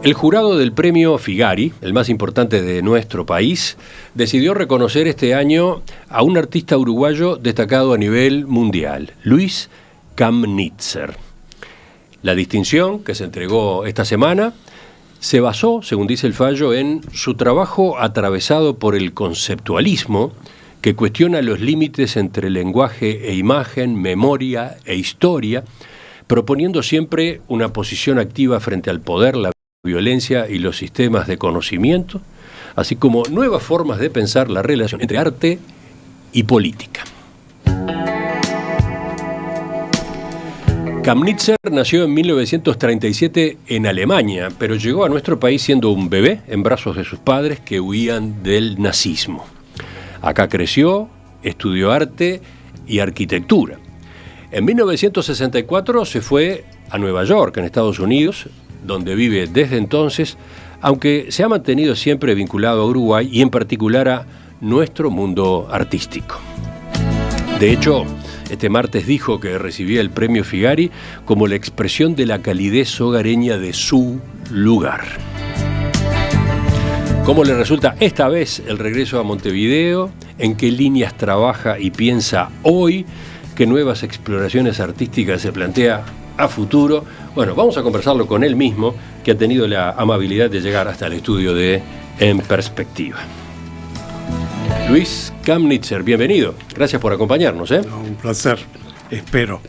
El jurado del premio Figari, el más importante de nuestro país, decidió reconocer este año a un artista uruguayo destacado a nivel mundial, Luis Kamnitzer. La distinción que se entregó esta semana se basó, según dice el fallo, en su trabajo atravesado por el conceptualismo que cuestiona los límites entre lenguaje e imagen, memoria e historia, proponiendo siempre una posición activa frente al poder, la violencia y los sistemas de conocimiento, así como nuevas formas de pensar la relación entre arte y política. Kamnitzer nació en 1937 en Alemania, pero llegó a nuestro país siendo un bebé en brazos de sus padres que huían del nazismo. Acá creció, estudió arte y arquitectura. En 1964 se fue a Nueva York, en Estados Unidos, donde vive desde entonces, aunque se ha mantenido siempre vinculado a Uruguay y en particular a nuestro mundo artístico. De hecho, este martes dijo que recibía el premio Figari como la expresión de la calidez hogareña de su lugar. ¿Cómo le resulta esta vez el regreso a Montevideo? ¿En qué líneas trabaja y piensa hoy? ¿Qué nuevas exploraciones artísticas se plantea a futuro? Bueno, vamos a conversarlo con él mismo, que ha tenido la amabilidad de llegar hasta el estudio de En Perspectiva. Luis Kamnitzer, bienvenido. Gracias por acompañarnos. No, un placer, espero.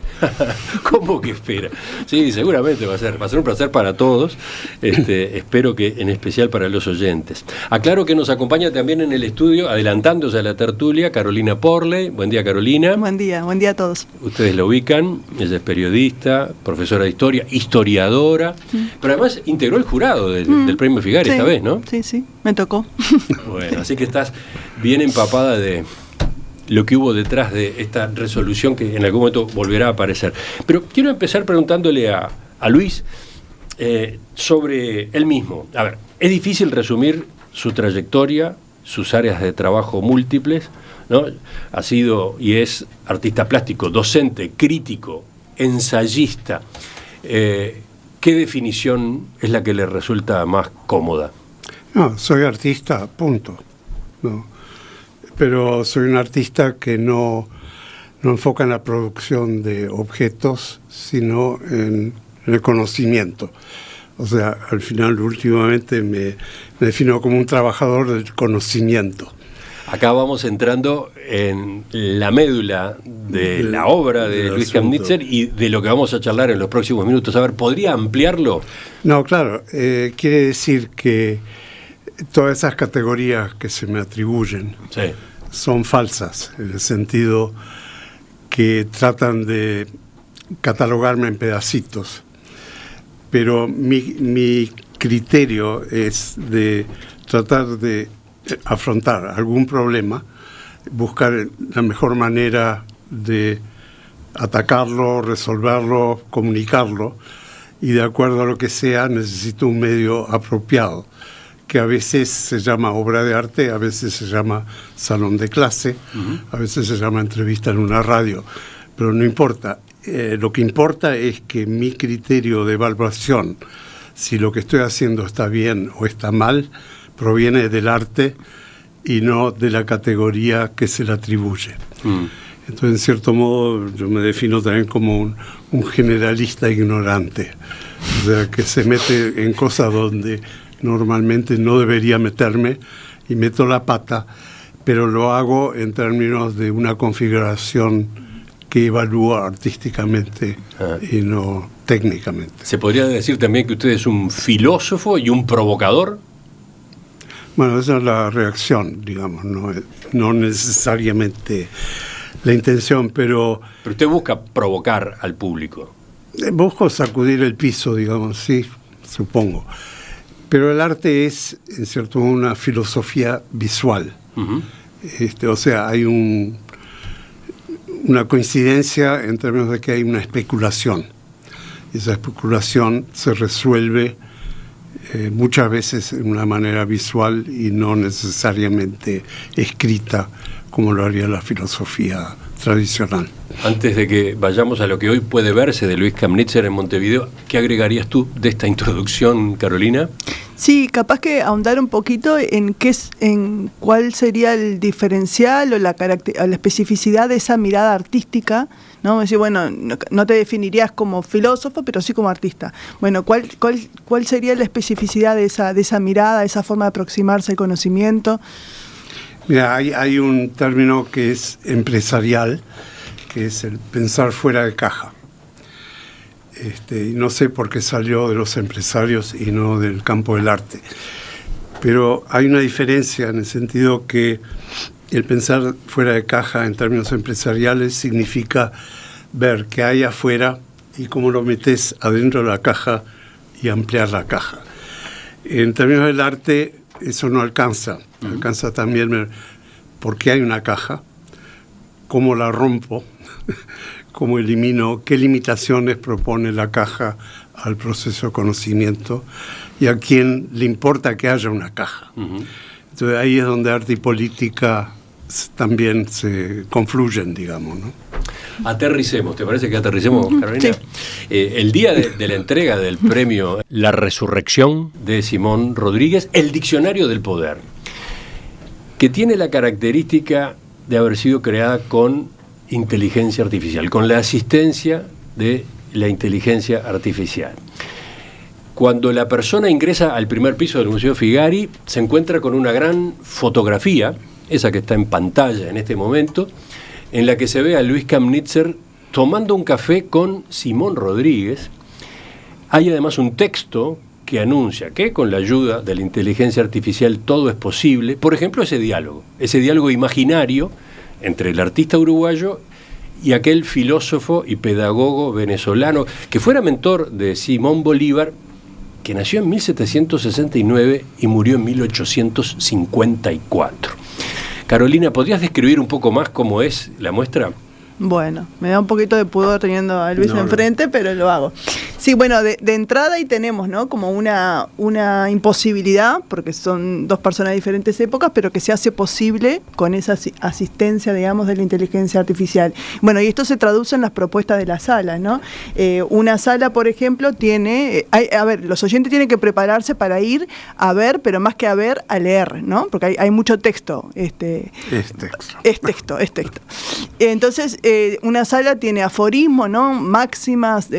¿Cómo que espera? Sí, seguramente va a ser un placer para todos. Espero que en especial para los oyentes. Aclaro que nos acompaña también en el estudio, adelantándose a la tertulia, Carolina Porley. Buen día, Carolina. Buen día a todos. Ustedes la ubican, ella es periodista, profesora de historia, historiadora, pero además integró el jurado del premio Figari esta vez, ¿no? Sí, me tocó. Bueno, así que estás bien empapada de lo que hubo detrás de esta resolución que en algún momento volverá a aparecer. Pero quiero empezar preguntándole a Luis sobre él mismo. A ver, es difícil resumir su trayectoria, sus áreas de trabajo múltiples, ¿no? Ha sido y es artista plástico, docente, crítico, ensayista. ¿Qué definición es la que le resulta más cómoda? No, soy artista, punto. No. Pero soy un artista que no enfoca en la producción de objetos, sino en el conocimiento. O sea, al final, últimamente me defino como un trabajador del conocimiento. Acá vamos entrando en la médula de la obra de Luis Kamnitzer y de lo que vamos a charlar en los próximos minutos. A ver, ¿podría ampliarlo? No, claro. Quiere decir que todas esas categorías que se me atribuyen son falsas, en el sentido que tratan de catalogarme en pedacitos. Pero mi criterio es de tratar de afrontar algún problema, buscar la mejor manera de atacarlo, resolverlo, comunicarlo, y de acuerdo a lo que sea necesito un medio apropiado, que a veces se llama obra de arte, a veces se llama salón de clase, a veces se llama entrevista en una radio, pero no importa. Lo que importa es que mi criterio de evaluación, si lo que estoy haciendo está bien o está mal, proviene del arte y no de la categoría que se le atribuye. Entonces, en cierto modo, yo me defino también como un generalista ignorante, o sea, que se mete en cosas donde normalmente no debería meterme y meto la pata, pero lo hago en términos de una configuración que evalúa artísticamente y no técnicamente. ¿Se podría decir también que usted es un filósofo y un provocador? Bueno, esa es la reacción, digamos, no necesariamente la intención, pero... Pero usted busca provocar al público. Busco sacudir el piso, digamos, sí, supongo. Pero el arte es, en cierto modo, una filosofía visual. O sea, hay una coincidencia en términos de que hay una especulación. Y esa especulación se resuelve muchas veces de una manera visual y no necesariamente escrita como lo haría la filosofía tradicional. Antes de que vayamos a lo que hoy puede verse de Luis Kamnitzer en Montevideo, ¿qué agregarías tú de esta introducción, Carolina? Sí, capaz que ahondar un poquito en cuál sería el diferencial o la especificidad de esa mirada artística, ¿no? Decir, bueno, no te definirías como filósofo, pero sí como artista. Bueno, ¿cuál sería la especificidad de esa mirada, esa forma de aproximarse al conocimiento? Mira, hay un término que es empresarial, que es el pensar fuera de caja. Y no sé por qué salió de los empresarios y no del campo del arte. Pero hay una diferencia en el sentido que el pensar fuera de caja en términos empresariales significa ver qué hay afuera y cómo lo metes adentro de la caja y ampliar la caja. En términos del arte, eso no alcanza. Alcanza también por qué hay una caja, cómo la rompo, cómo elimino, qué limitaciones propone la caja al proceso de conocimiento y a quién le importa que haya una caja. Entonces ahí es donde arte y política también se confluyen, digamos, ¿no? Aterricemos, ¿te parece que aterricemos, Carolina? Sí. El día de la entrega del premio La Resurrección de Simón Rodríguez, el Diccionario del Poder, que tiene la característica de haber sido creada con inteligencia artificial, con la asistencia de la inteligencia artificial. Cuando la persona ingresa al primer piso del Museo Figari, se encuentra con una gran fotografía, esa que está en pantalla en este momento, en la que se ve a Luis Kamnitzer tomando un café con Simón Rodríguez. Hay además un texto que anuncia que con la ayuda de la inteligencia artificial todo es posible. Por ejemplo, ese diálogo imaginario entre el artista uruguayo y aquel filósofo y pedagogo venezolano que fuera mentor de Simón Bolívar, que nació en 1769 y murió en 1854. Carolina, ¿podrías describir un poco más cómo es la muestra? Bueno, me da un poquito de pudor teniendo a Luis enfrente, pero lo hago. Sí, bueno, de entrada ahí tenemos, ¿no? Como una imposibilidad, porque son dos personas de diferentes épocas, pero que se hace posible con esa asistencia, digamos, de la inteligencia artificial. Bueno, y esto se traduce en las propuestas de las salas, ¿no? Una sala, por ejemplo, tiene... los oyentes tienen que prepararse para ir a ver, pero más que a ver, a leer, ¿no? Porque hay mucho texto. Es texto. Entonces, una sala tiene aforismo, ¿no? Máximas,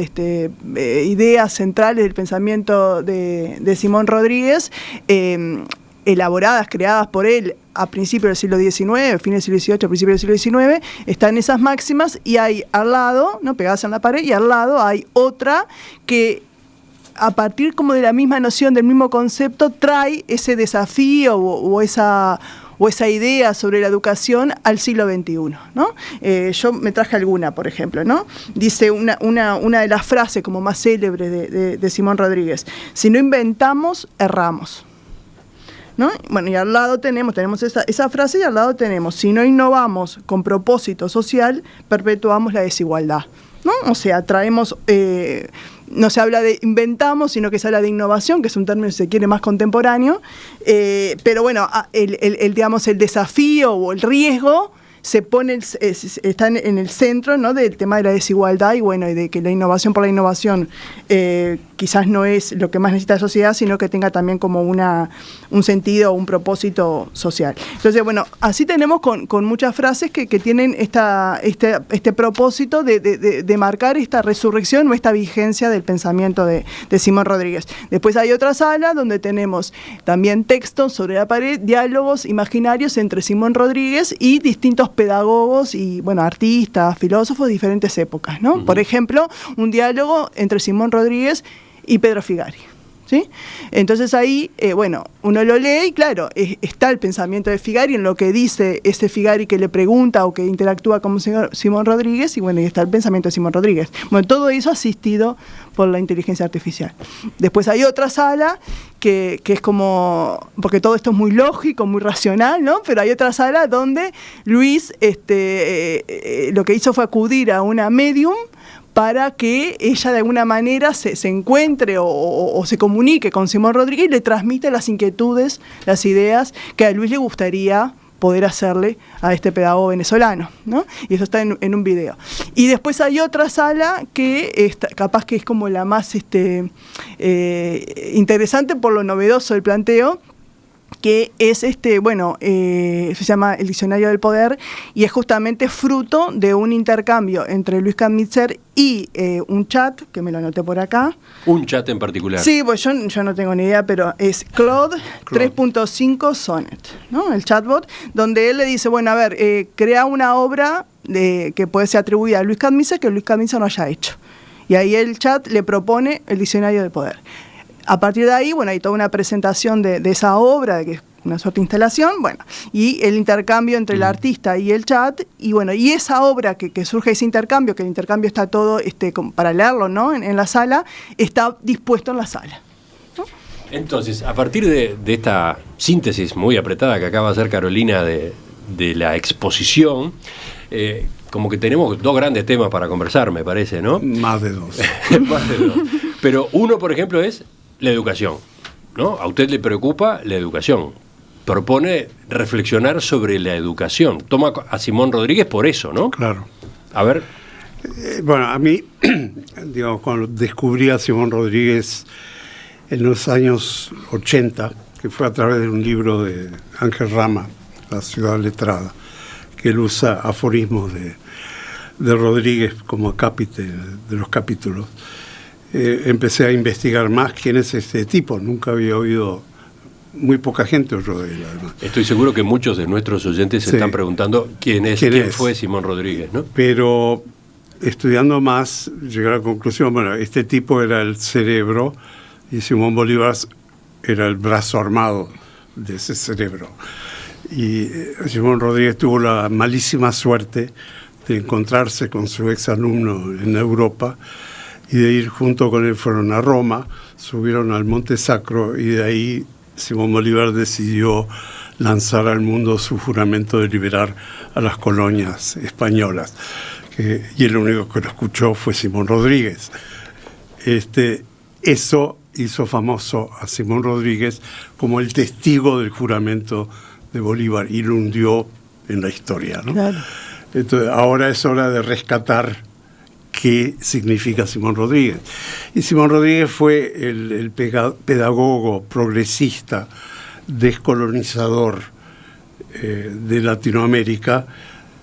ideas centrales del pensamiento de Simón Rodríguez, elaboradas, creadas por él a principios del siglo XIX, fines del siglo XVIII, principios del siglo XIX, están esas máximas y hay al lado, ¿no? Pegadas en la pared, y al lado hay otra que a partir como de la misma noción, del mismo concepto, trae ese desafío o esa idea sobre la educación al siglo XXI, ¿no? Yo me traje alguna, por ejemplo, ¿no? Dice una de las frases como más célebres de Simón Rodríguez: si no inventamos, erramos, ¿no? Bueno, y al lado tenemos esa frase, y al lado tenemos: si no innovamos con propósito social, perpetuamos la desigualdad, ¿no? O sea, traemos... no se habla de inventamos, sino que se habla de innovación, que es un término, si se quiere, más contemporáneo, pero bueno, digamos, el desafío o el riesgo se pone, está en el centro, ¿no? Del tema de la desigualdad y bueno, y de que la innovación por la innovación quizás no es lo que más necesita la sociedad, sino que tenga también como un sentido o un propósito social. Entonces, bueno, así tenemos con muchas frases que tienen este propósito de marcar esta resurrección o esta vigencia del pensamiento de Simón Rodríguez. Después hay otra sala donde tenemos también textos sobre la pared, diálogos imaginarios entre Simón Rodríguez y distintos pedagogos y, bueno, artistas, filósofos de diferentes épocas, ¿no? Uh-huh. Por ejemplo, un diálogo entre Simón Rodríguez y Pedro Figari, ¿sí? Entonces ahí, bueno, uno lo lee y claro, está el pensamiento de Figari en lo que dice ese Figari que le pregunta o que interactúa con Simón Rodríguez, y bueno, y está el pensamiento de Simón Rodríguez. Bueno, todo eso asistido por la inteligencia artificial. Después hay otra sala que es como, porque todo esto es muy lógico, muy racional, ¿no? Pero hay otra sala donde Luis lo que hizo fue acudir a una medium para que ella de alguna manera se encuentre o se comunique con Simón Rodríguez y le transmite las inquietudes, las ideas que a Luis le gustaría poder hacerle a este pedagogo venezolano, ¿no? Y eso está en un video. Y después hay otra sala que capaz que es como la más interesante por lo novedoso del planteo, que es se llama El Diccionario del Poder, y es justamente fruto de un intercambio entre Luis Kramnitzer y un chat, que me lo anoté por acá. ¿Un chat en particular? Sí, pues yo no tengo ni idea, pero es Claude 3.5 Sonnet, ¿no? El chatbot, donde él le dice, bueno, a ver, crea una obra que puede ser atribuida a Luis Kramnitzer que Luis Kramnitzer no haya hecho. Y ahí el chat le propone El Diccionario del Poder. A partir de ahí, bueno, hay toda una presentación de esa obra, que es una suerte de instalación, bueno, y el intercambio entre el artista y el chat, y bueno, y esa obra que surge ese intercambio, que el intercambio está todo para leerlo, ¿no? En la sala, está dispuesto en la sala, ¿no? Entonces, a partir de esta síntesis muy apretada que acaba de hacer Carolina de la exposición, como que tenemos dos grandes temas para conversar, me parece, ¿no? Más de dos. Más de dos. Pero uno, por ejemplo, es la educación, ¿no? A usted le preocupa la educación. Propone reflexionar sobre la educación. Toma a Simón Rodríguez por eso, ¿no? Claro. A ver. Bueno, a mí, digamos, cuando descubrí a Simón Rodríguez en los años 80, que fue a través de un libro de Ángel Rama, La Ciudad Letrada, que él usa aforismos de Rodríguez como acápite de los capítulos. Empecé a investigar más quién es este tipo. Nunca había oído, muy poca gente oyó de él, además. Estoy seguro que muchos de nuestros oyentes se están preguntando quién fue Simón Rodríguez, ¿no? Pero estudiando más, llegué a la conclusión, bueno, este tipo era el cerebro y Simón Bolívar era el brazo armado de ese cerebro. Y Simón Rodríguez tuvo la malísima suerte de encontrarse con su exalumno en Europa y de ir junto con él. Fueron a Roma, subieron al Monte Sacro y de ahí Simón Bolívar decidió lanzar al mundo su juramento de liberar a las colonias españolas. Y el único que lo escuchó fue Simón Rodríguez. Eso hizo famoso a Simón Rodríguez como el testigo del juramento de Bolívar y lo hundió en la historia, ¿no? Claro. Entonces, ahora es hora de rescatar qué significa Simón Rodríguez. Y Simón Rodríguez fue el pedagogo progresista, descolonizador de Latinoamérica,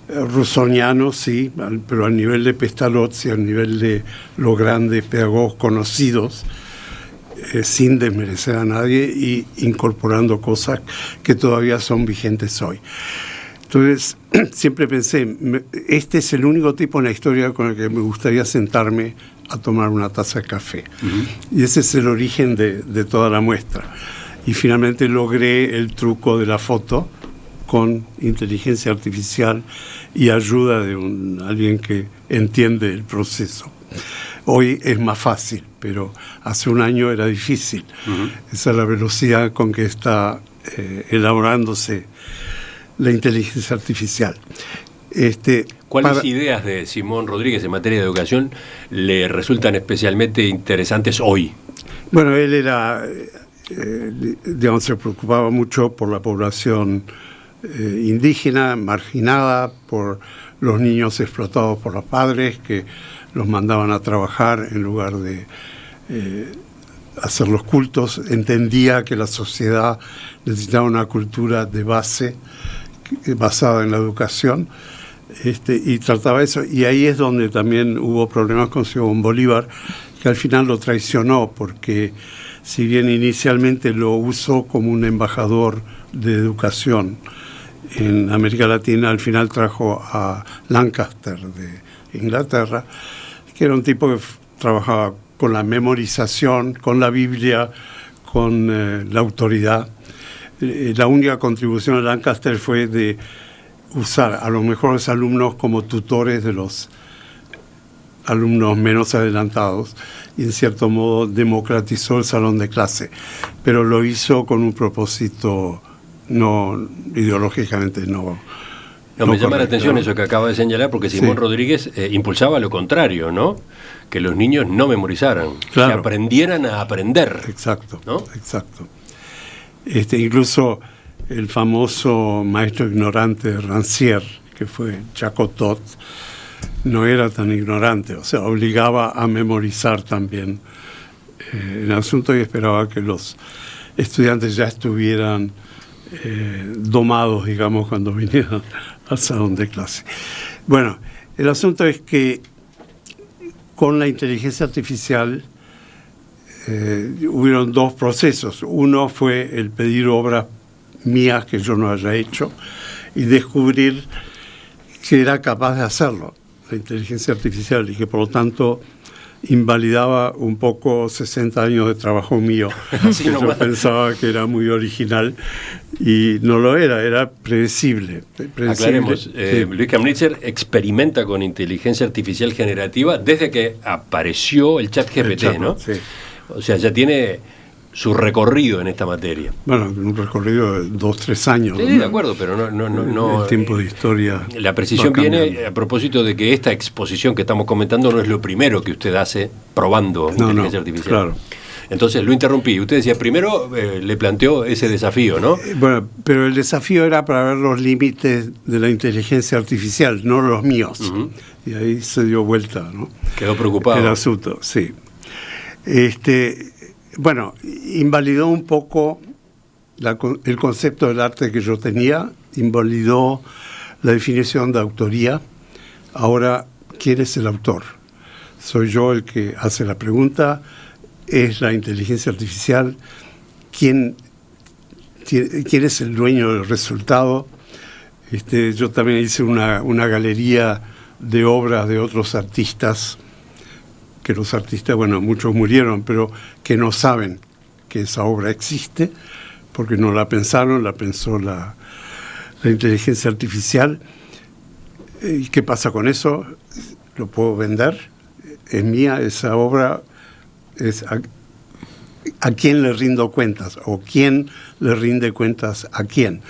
rusoniano, sí, pero al nivel de Pestalozzi, al nivel de los grandes pedagogos conocidos, sin desmerecer a nadie y incorporando cosas que todavía son vigentes hoy. Entonces, siempre pensé, este es el único tipo en la historia con el que me gustaría sentarme a tomar una taza de café. Uh-huh. Y ese es el origen de toda la muestra. Y finalmente logré el truco de la foto con inteligencia artificial y ayuda de alguien que entiende el proceso. Hoy es más fácil, pero hace un año era difícil. Uh-huh. Esa es la velocidad con que está elaborándose la inteligencia artificial. ¿Cuáles ideas de Simón Rodríguez en materia de educación le resultan especialmente interesantes hoy? Bueno, él era, digamos, se preocupaba mucho por la población indígena, marginada, por los niños explotados por los padres que los mandaban a trabajar en lugar de hacer los cultos. Entendía que la sociedad necesitaba una cultura de base basada en la educación, y trataba eso. Y ahí es donde también hubo problemas con Simón Bolívar, que al final lo traicionó, porque si bien inicialmente lo usó como un embajador de educación en América Latina, al final trajo a Lancaster de Inglaterra, que era un tipo que trabajaba con la memorización, con la Biblia, con la autoridad. La única contribución de Lancaster fue de usar a los mejores alumnos como tutores de los alumnos menos adelantados y en cierto modo democratizó el salón de clase, pero lo hizo con un propósito no ideológicamente no No, me llama la atención eso que acaba de señalar, porque Simón Rodríguez impulsaba lo contrario, ¿no? Que los niños no memorizaran, que aprendieran a aprender. Exacto, ¿no? Exacto. Incluso el famoso maestro ignorante de Rancière, que fue Jacotot, no era tan ignorante, o sea, obligaba a memorizar también el asunto y esperaba que los estudiantes ya estuvieran domados, digamos, cuando vinieran al salón de clase. Bueno, el asunto es que con la inteligencia artificial hubieron dos procesos. Uno fue el pedir obras mías que yo no haya hecho y descubrir que era capaz de hacerlo, la inteligencia artificial, y que por lo tanto invalidaba un poco 60 años de trabajo mío, que yo pensaba que era muy original y no lo era predecible. Aclaremos, Luis Kamnitzer experimenta con inteligencia artificial generativa desde que apareció el ChatGPT, ¿no? Sí. O sea, ya tiene su recorrido en esta materia. Bueno, un recorrido de 2-3 años. Sí, de acuerdo, pero no el tiempo de historia. La precisión viene a propósito de que esta exposición que estamos comentando no es lo primero que usted hace probando inteligencia artificial. Claro. Entonces lo interrumpí. Usted decía, primero le planteó ese desafío, ¿no? Bueno, pero el desafío era para ver los límites de la inteligencia artificial, no los míos. Uh-huh. Y ahí se dio vuelta, ¿no? Quedó preocupado. El asunto, sí. Bueno, invalidó un poco el concepto del arte que yo tenía, invalidó la definición de autoría. Ahora, ¿quién es el autor? ¿Soy yo el que hace la pregunta? ¿Es la inteligencia artificial? ¿Quién es el dueño del resultado? Yo también hice una galería de obras de otros artistas, que los artistas, bueno, muchos murieron, pero que no saben que esa obra existe, porque no la pensaron, la pensó la inteligencia artificial. ¿Y qué pasa con eso? ¿Lo puedo vender? ¿Es mía esa obra? ¿A quién le rindo cuentas? ¿O quién le rinde cuentas a quién?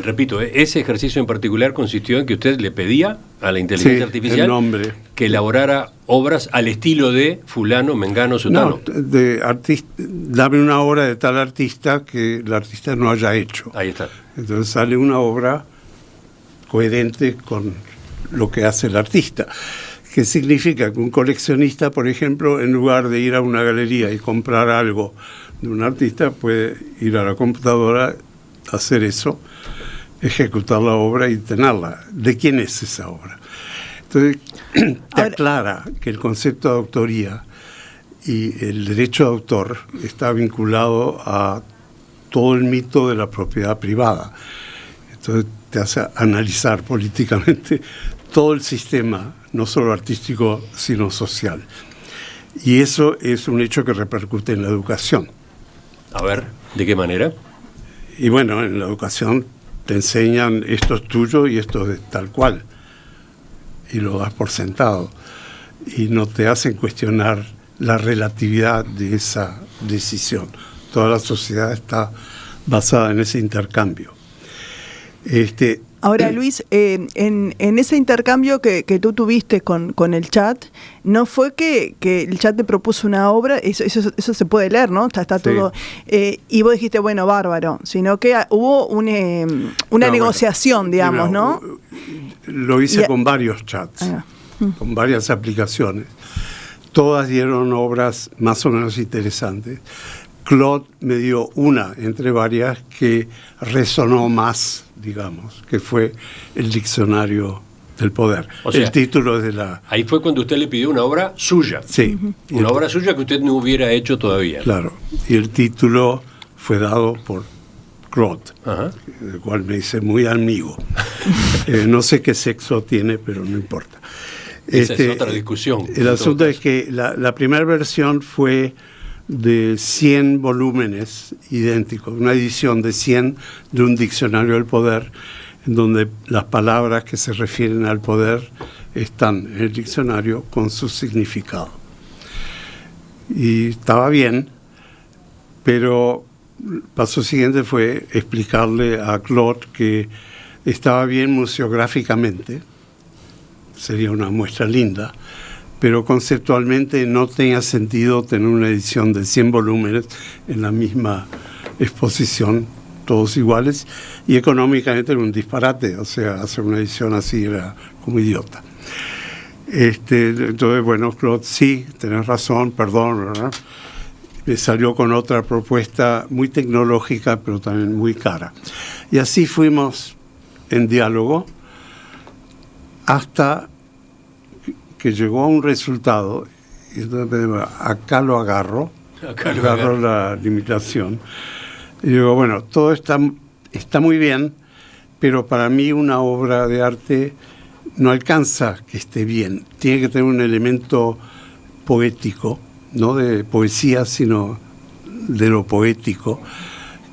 Repito, ese ejercicio en particular consistió en que usted le pedía a la inteligencia artificial que elaborara obras al estilo de fulano, mengano, sutano. No, dame una obra de tal artista que el artista no haya hecho. Ahí está. Entonces sale una obra coherente con lo que hace el artista. Que significa que un coleccionista, por ejemplo, en lugar de ir a una galería y comprar algo de un artista, puede ir a la computadora, hacer eso, ejecutar la obra y tenerla. ¿De quién es esa obra? Entonces, te aclara que el concepto de autoría y el derecho de autor está vinculado a todo el mito de la propiedad privada. Entonces, te hace analizar políticamente todo el sistema, no solo artístico, sino social. Y eso es un hecho que repercute en la educación. A ver, ¿de qué manera? Y bueno, en la educación te enseñan esto es tuyo y esto es de tal cual. Y lo das por sentado. Y no te hacen cuestionar la relatividad de esa decisión. Toda la sociedad está basada en ese intercambio. Ahora, Luis, en ese intercambio que tú tuviste con el chat, ¿no fue que el chat te propuso una obra? Eso se puede leer, ¿no? Está todo. Y vos dijiste, bueno, bárbaro, sino que hubo una negociación, digamos, ¿no? Lo hice con varios chats, con varias aplicaciones. Todas dieron obras más o menos interesantes. Claude me dio una, entre varias, que resonó más, digamos, que fue el Diccionario del Poder. O sea, el título es de la... Ahí fue cuando usted le pidió una obra suya. Sí. Una obra suya que usted no hubiera hecho todavía. Claro. Y el título fue dado por Claude, el cual me dice muy amigo. No sé qué sexo tiene, pero no importa. Esa es otra discusión. El asunto es que la primera versión fue de 100 volúmenes idénticos, una edición de 100 de un diccionario del poder, en donde las palabras que se refieren al poder están en el diccionario con su significado. Y estaba bien, pero el paso siguiente fue explicarle a Claude que estaba bien museográficamente, sería una muestra linda, pero conceptualmente no tenía sentido tener una edición de 100 volúmenes en la misma exposición, todos iguales, y económicamente era un disparate, o sea, hacer una edición así era como idiota. Entonces, bueno, Claude, sí, tenés razón, perdón, ¿verdad? Me salió con otra propuesta muy tecnológica, pero también muy cara. Y así fuimos en diálogo hasta que llegó a un resultado. Y entonces, acá lo agarro, agarro la limitación. Y digo, bueno, todo está muy bien, pero para mí una obra de arte no alcanza que esté bien. Tiene que tener un elemento poético, no de poesía, sino de lo poético,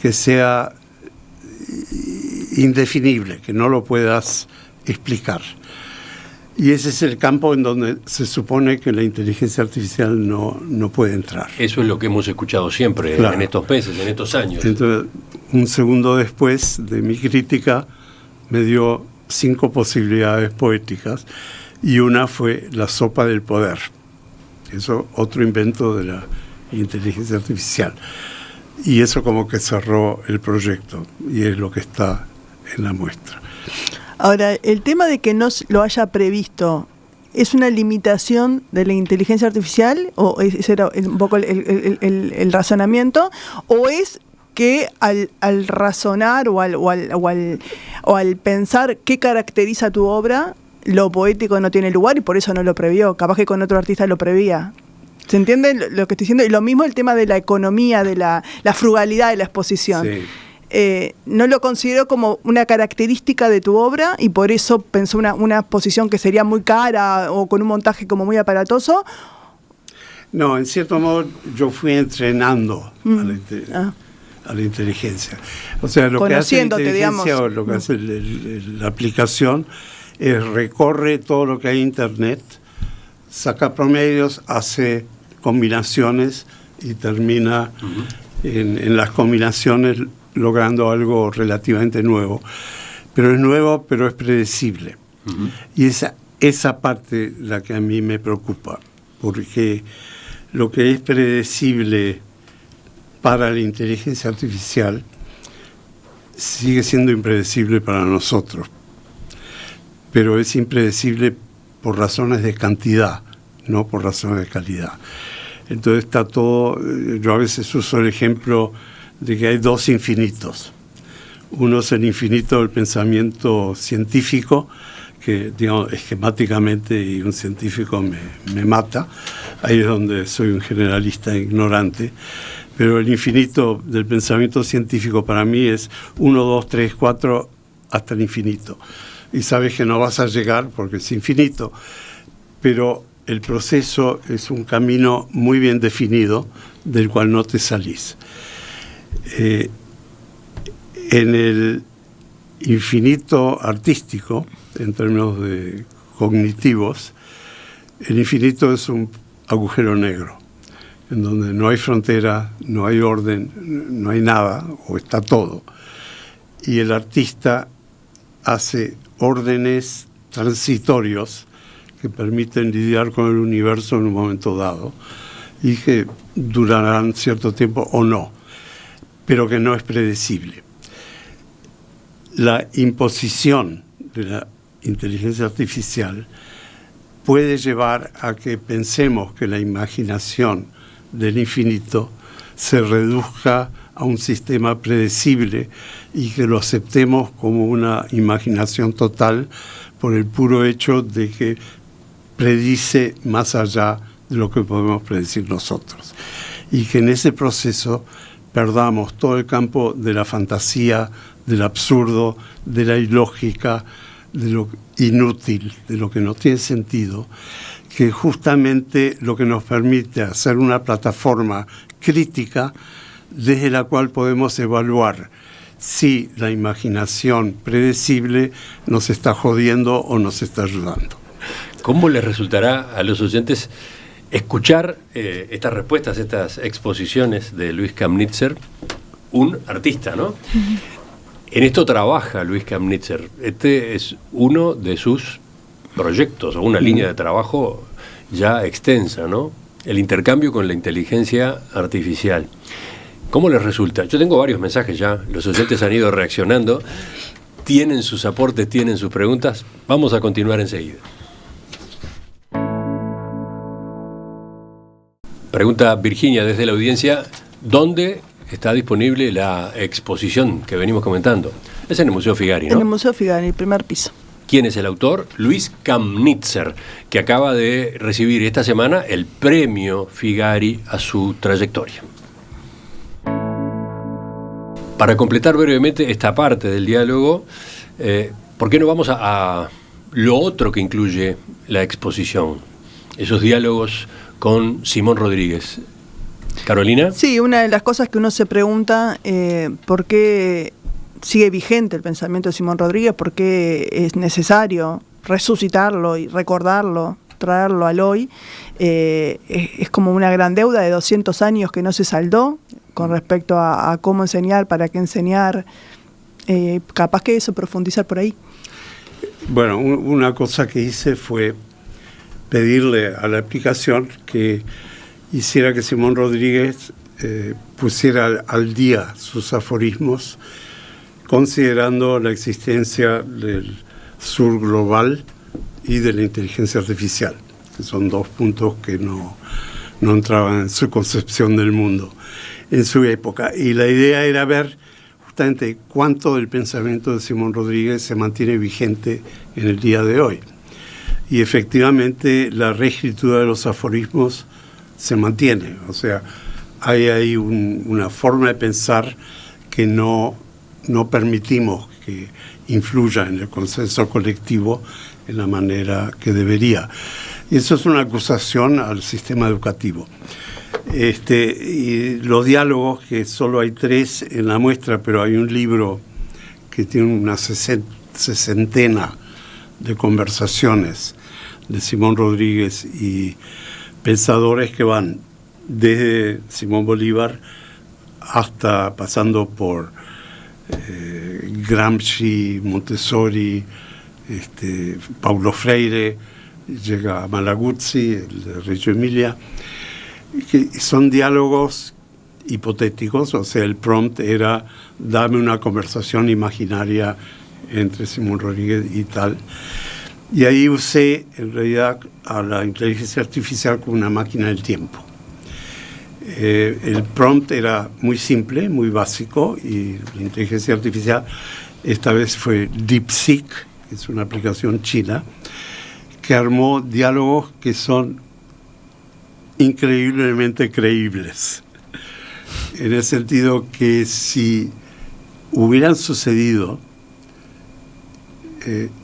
que sea indefinible, que no lo puedas explicar. Y ese es el campo en donde se supone que la inteligencia artificial no puede entrar. Eso es lo que hemos escuchado siempre, claro, en estos meses, en estos años. Entonces, un segundo después de mi crítica, me dio 5 posibilidades poéticas y una fue la sopa del poder. Eso, otro invento de la inteligencia artificial. Y eso como que cerró el proyecto y es lo que está en la muestra. Ahora, el tema de que no lo haya previsto, ¿es una limitación de la inteligencia artificial? ¿O ese era un poco el razonamiento? ¿O es que al razonar o al pensar qué caracteriza tu obra, lo poético no tiene lugar y por eso no lo previó? Capaz que con otro artista lo prevía. ¿Se entiende lo que estoy diciendo? Y lo mismo el tema de la economía, de la frugalidad de la exposición. Sí. No lo considero como una característica de tu obra y por eso pensó una exposición que sería muy cara o con un montaje como muy aparatoso. No, en cierto modo yo fui entrenando a la inteligencia. O sea, lo que hace la inteligencia, digamos, o lo que hace la aplicación es recorre todo lo que hay en Internet, saca promedios, hace combinaciones y termina en las combinaciones logrando algo relativamente nuevo. Pero es nuevo, pero es predecible. Y esa parte la que a mí me preocupa, porque lo que es predecible para la inteligencia artificial sigue siendo impredecible para nosotros. Pero es impredecible por razones de cantidad, no por razones de calidad. Entonces está todo, yo a veces uso el ejemplo de que hay 2 infinitos. Uno es el infinito del pensamiento científico, que digamos esquemáticamente y un científico me mata. Ahí es donde soy un generalista ignorante. Pero el infinito del pensamiento científico para mí es 1, 2, 3, 4 hasta el infinito. Y sabes que no vas a llegar porque es infinito, pero el proceso es un camino muy bien definido del cual no te salís. En el infinito artístico, en términos de cognitivos, el infinito es un agujero negro, en donde no hay frontera, no hay orden, no hay nada, o está todo. Y el artista hace órdenes transitorios que permiten lidiar con el universo en un momento dado y que durarán cierto tiempo o no, pero que no es predecible. La imposición de la inteligencia artificial puede llevar a que pensemos que la imaginación del infinito se reduzca a un sistema predecible y que lo aceptemos como una imaginación total por el puro hecho de que predice más allá de lo que podemos predecir nosotros. Y que en ese proceso perdamos todo el campo de la fantasía, del absurdo, de la ilógica, de lo inútil, de lo que no tiene sentido, que justamente lo que nos permite hacer una plataforma crítica desde la cual podemos evaluar si la imaginación predecible nos está jodiendo o nos está ayudando. ¿Cómo les resultará a los oyentes escuchar estas respuestas, estas exposiciones de Luis Kamnitzer, un artista, ¿no? En esto trabaja Luis Kramnitzer. Este es uno de sus proyectos, o una línea de trabajo ya extensa, ¿no? El intercambio con la inteligencia artificial. ¿Cómo les resulta? Yo tengo varios mensajes ya, los oyentes han ido reaccionando, tienen sus aportes, tienen sus preguntas. Vamos a continuar enseguida. Pregunta Virginia desde la audiencia, ¿dónde está disponible la exposición que venimos comentando? Es en el Museo Figari, ¿no? En el Museo Figari, primer piso. ¿Quién es el autor? Luis Kramnitzer, que acaba de recibir esta semana el premio Figari a su trayectoria. Para completar brevemente esta parte del diálogo, ¿por qué no vamos a lo otro que incluye la exposición? Esos diálogos con Simón Rodríguez. ¿Carolina? Sí, una de las cosas que uno se pregunta, ¿por qué sigue vigente el pensamiento de Simón Rodríguez? ¿Por qué es necesario resucitarlo y recordarlo, traerlo al hoy? Es como una gran deuda de 200 años que no se saldó con respecto a cómo enseñar, para qué enseñar. Capaz que eso, profundizar por ahí. Bueno, una cosa que hice fue pedirle a la aplicación que hiciera que Simón Rodríguez pusiera al día sus aforismos, considerando la existencia del sur global y de la inteligencia artificial, que son dos puntos que no entraban en su concepción del mundo en su época. Y la idea era ver justamente cuánto del pensamiento de Simón Rodríguez se mantiene vigente en el día de hoy. Y efectivamente la reescritura de los aforismos se mantiene, o sea, hay ahí una forma de pensar que no permitimos que influya en el consenso colectivo en la manera que debería. Y eso es una acusación al sistema educativo. Y los diálogos, que solo hay 3 en la muestra, pero hay un libro que tiene una sesentena de conversaciones de Simón Rodríguez y pensadores que van desde Simón Bolívar hasta pasando por Gramsci, Montessori, Paulo Freire, llega a Malaguzzi, el de Reggio Emilia, que son diálogos hipotéticos, o sea, el prompt era dame una conversación imaginaria entre Simón Rodríguez y tal. Y ahí usé, en realidad, a la inteligencia artificial como una máquina del tiempo. El prompt era muy simple, muy básico, y la inteligencia artificial esta vez fue DeepSeek, que es una aplicación china, que armó diálogos que son increíblemente creíbles. En el sentido que si hubieran sucedido,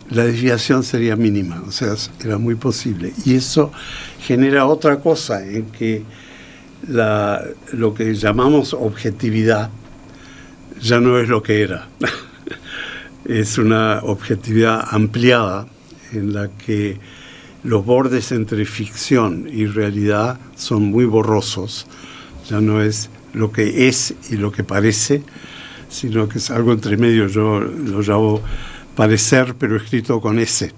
la desviación sería mínima, o sea, era muy posible. Y eso genera otra cosa, en que lo que llamamos objetividad ya no es lo que era. Es una objetividad ampliada en la que los bordes entre ficción y realidad son muy borrosos. Ya no es lo que es y lo que parece, sino que es algo entre medio. Yo lo llamo parecer, pero escrito con S,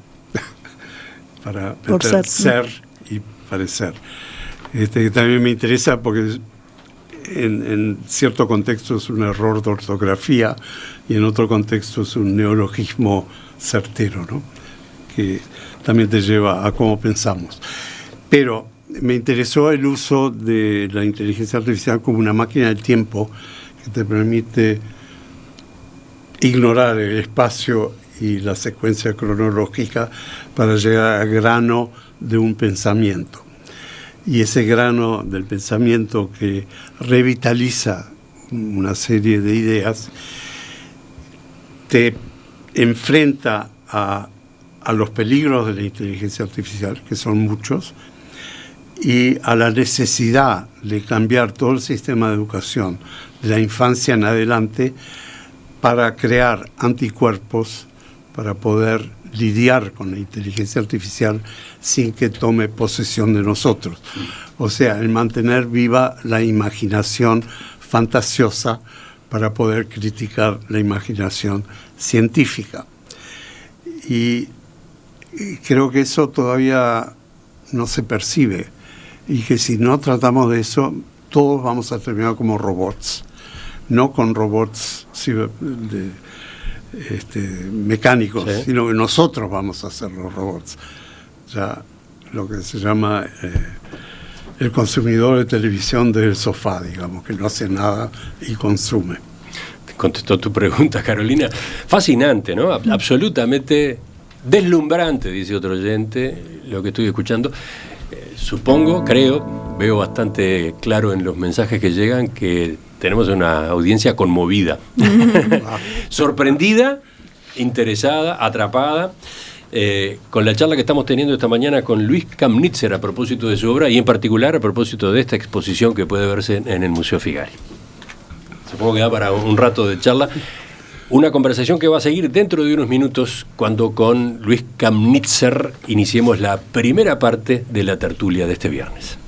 para meter ser y parecer. Que también me interesa porque en cierto contexto es un error de ortografía y en otro contexto es un neologismo certero, ¿no? Que también te lleva a cómo pensamos. Pero me interesó el uso de la inteligencia artificial como una máquina del tiempo que te permite ignorar el espacio y la secuencia cronológica para llegar al grano de un pensamiento. Y ese grano del pensamiento que revitaliza una serie de ideas te enfrenta a los peligros de la inteligencia artificial, que son muchos, y a la necesidad de cambiar todo el sistema de educación de la infancia en adelante para crear anticuerpos para poder lidiar con la inteligencia artificial sin que tome posesión de nosotros. O sea, el mantener viva la imaginación fantasiosa para poder criticar la imaginación científica. Y creo que eso todavía no se percibe, y que si no tratamos de eso, todos vamos a terminar como robots, no con robots mecánicos, ¿sí? Sino que nosotros vamos a ser los robots. Ya lo que se llama el consumidor de televisión del sofá, digamos, que no hace nada y consume. Contestó tu pregunta, Carolina. Fascinante, ¿no? Absolutamente deslumbrante, dice otro oyente, lo que estoy escuchando. Supongo, creo, veo bastante claro en los mensajes que llegan que tenemos una audiencia conmovida, sorprendida, interesada, atrapada, con la charla que estamos teniendo esta mañana con Luis Kamnitzer a propósito de su obra y en particular a propósito de esta exposición que puede verse en el Museo Figari. Supongo que da para un rato de charla. Una conversación que va a seguir dentro de unos minutos cuando con Luis Kamnitzer iniciemos la primera parte de la tertulia de este viernes.